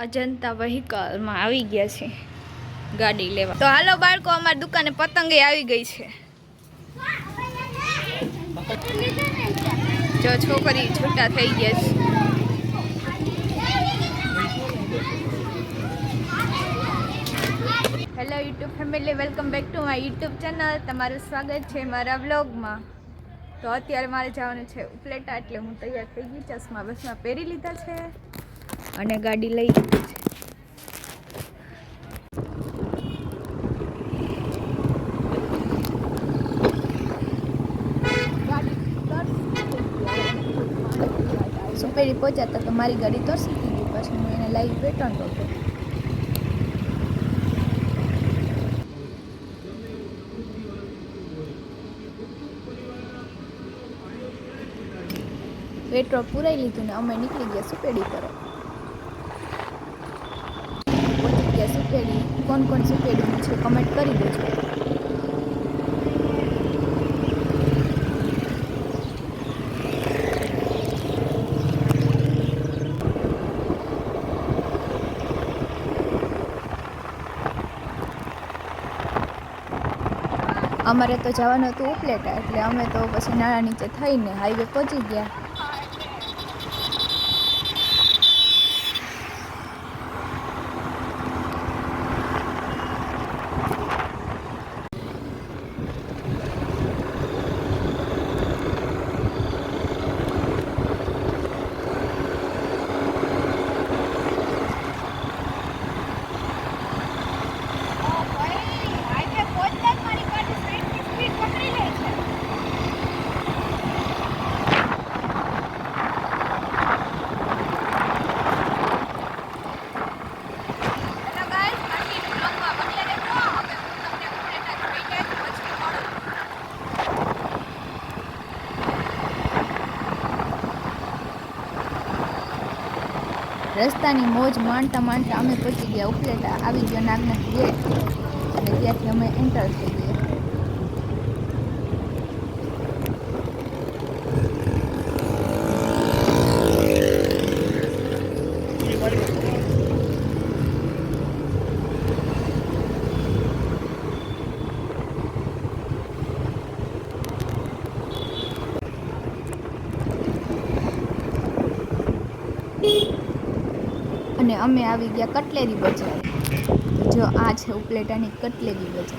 અજંતા વ્હીકલમાં આવી ગયા છે ગાડી લેવા. તો હાલો બાળકો, અમારી દુકાને પતંગે આવી ગઈ છે. જો છોકરી છૂટા થઈ ગયા છે. Hello YouTube family, welcome back to my YouTube channel. તમારું સ્વાગત છે મારા વ્લોગમાં. તો અત્યારે મારે જવાનું છે ઉપલેટા, એટલે હું તૈયાર થઈ ગઈ. ચશ્મા બસમાં પહેરી લીધા છે અને ગાડી લઈ લીધી છે. સુપેરી પહોંચ્યા તો મારી ગાડી તરસી ગઈ. પછી હું એને લાવી પેટ્રોલ પંપે. પેટ્રોલ પુરાઈ લીધું ને અમે નીકળી ગયા સુપેડી તરફ. પહોંચી ગયા સુપેડી. કોણ કોણ સુપેડીમાં છે કમેન્ટ કરી દેજો. અમારે તો જવાનું હતું ઉપલેટા, એટલે અમે તો પછી નાળા નીચે થઈને હાઈવે પહોંચી ગયા. રસ્તાની મોજ માણતા માણતા અમે પહોંચી ગયા ઉપલેટા. આવી ગયો નાગનાથ ગેટ અને ત્યાંથી અમે એન્ટર થઈ ગયા. અને અમે આવી ગયા કટલેરી બજાર. જો આ છે ઉપલેટાની કટલેરી બજાર.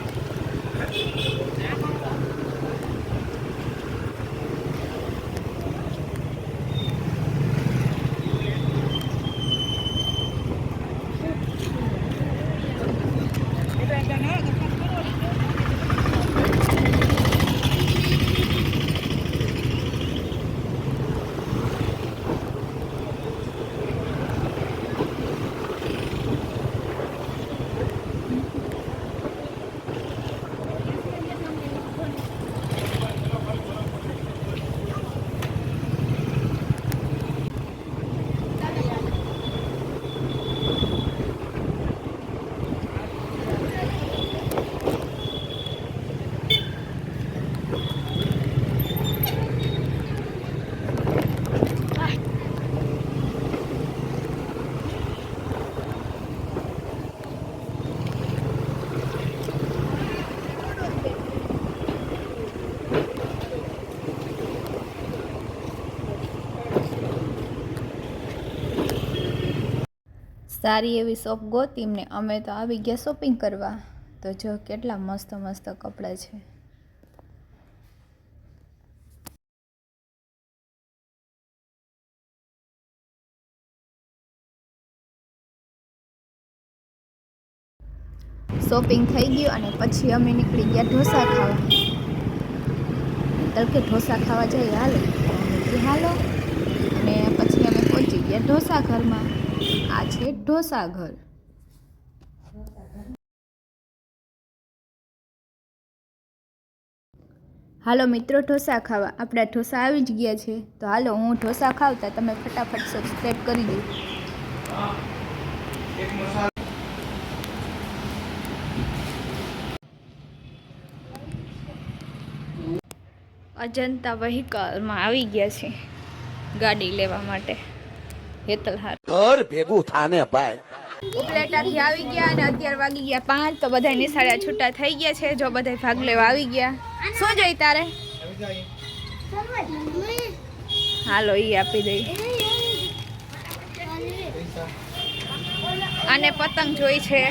સારી એવી શોપ ગોતીને અમે તો આવી ગયા શોપિંગ કરવા. તો જો કેટલા મસ્ત મસ્ત કપડાં છે. શોપિંગ થઈ ગયું અને પછી અમે નીકળી ગયા ઢોસા ખાવા. તડકે ઢોસા ખાવા જઈએ હાલો. હાલો અને પછી અમે પહોંચી ગયા ઢોસા ઘરમાં. આ છે ઢોસા ઘર. હાલો મિત્રો, ઢોસા ખાવા. આપણા ઢોસા આવી જ ગયા છે. તો હાલો હું ઢોસા ખાવતા તમે ફટાફટ સબસ્ક્રાઈબ કરી દો. અજંતા વ્હીકલમાં આવી ગયા છે ગાડી લેવા માટે. હેતલ હાર ઘર ભેગું થાને ભાઈ. ઉપલેટાથી આવી ગયા અને અત્યારે વાગી ગયા 5 તો બધા નિશાળે છૂટા થઈ ગયા છે. જો બધા ભાગ લેવા આવી ગયા. શું જોઈ તારે? હાલો ઈ આપી દઈ. આને પતંગ જોઈ છે.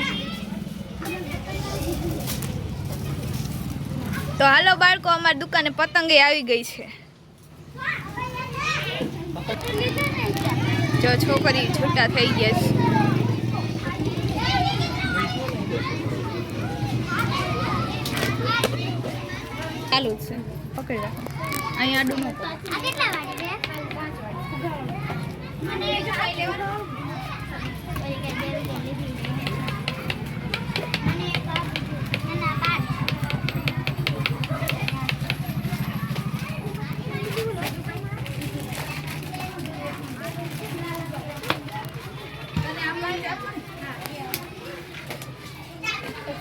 તો હાલો બાળકો, અમારી દુકાને પતંગે આવી ગઈ છે. જો છોકરી છૂટા થઈ ગયા છે. ચાલુ છે, પકડી રાખો. અહીંયા આડું ન કરો.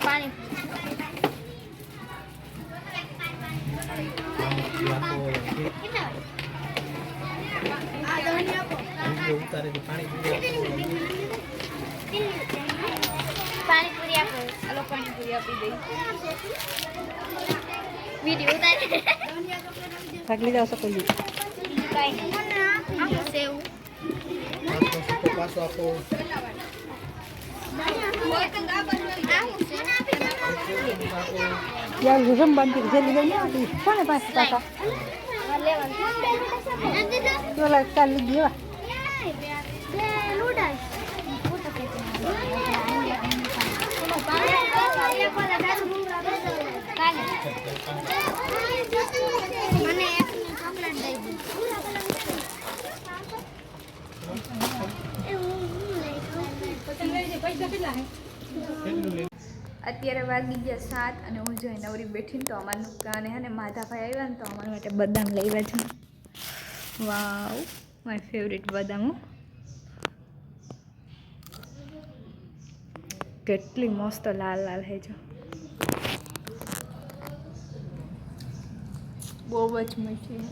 પાણી પાણીપુરી આપો. હાલો પાણીપુરી આપી દઈ. વિડિયો ઉતારે ભાગલી જાવ શકો લી કાઈ આપો સેવ પાછો આપો. યાર જમ બાંધી જલ્દી જલ્દી આવતી કોને પાસે પાછા તોલા ચાલી ગયો અત્યારે વાગી ગયા 7 અને હું જોઈ નવરી બેઠીને તો અમારું દુકાને હે ને માધાભાઈ આવ્યા ને તો અમારા માટે બદામ લાવ્યા છે. વાવ, માય ફેવરેટ બદામ. કેટલી મસ્ત લાલ લાલ હે. જો બહુ જ મીઠી.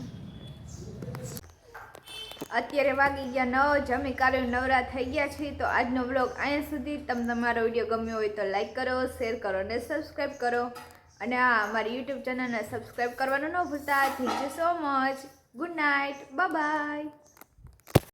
અત્યારે વાગી ગયા 9. જમી કાલે નવરા થઈ ગયા છીએ. તો આજનો વ્લોગ અહીંયા સુધી. તમને તમારો વિડીયો ગમ્યો હોય તો લાઈક કરો, શેર કરો અને સબસ્ક્રાઈબ કરો. અને આ અમારી યુટ્યુબ ચેનલને સબસ્ક્રાઈબ કરવાનું ન ભૂલતા. Thank you so much. Good night. Bye bye.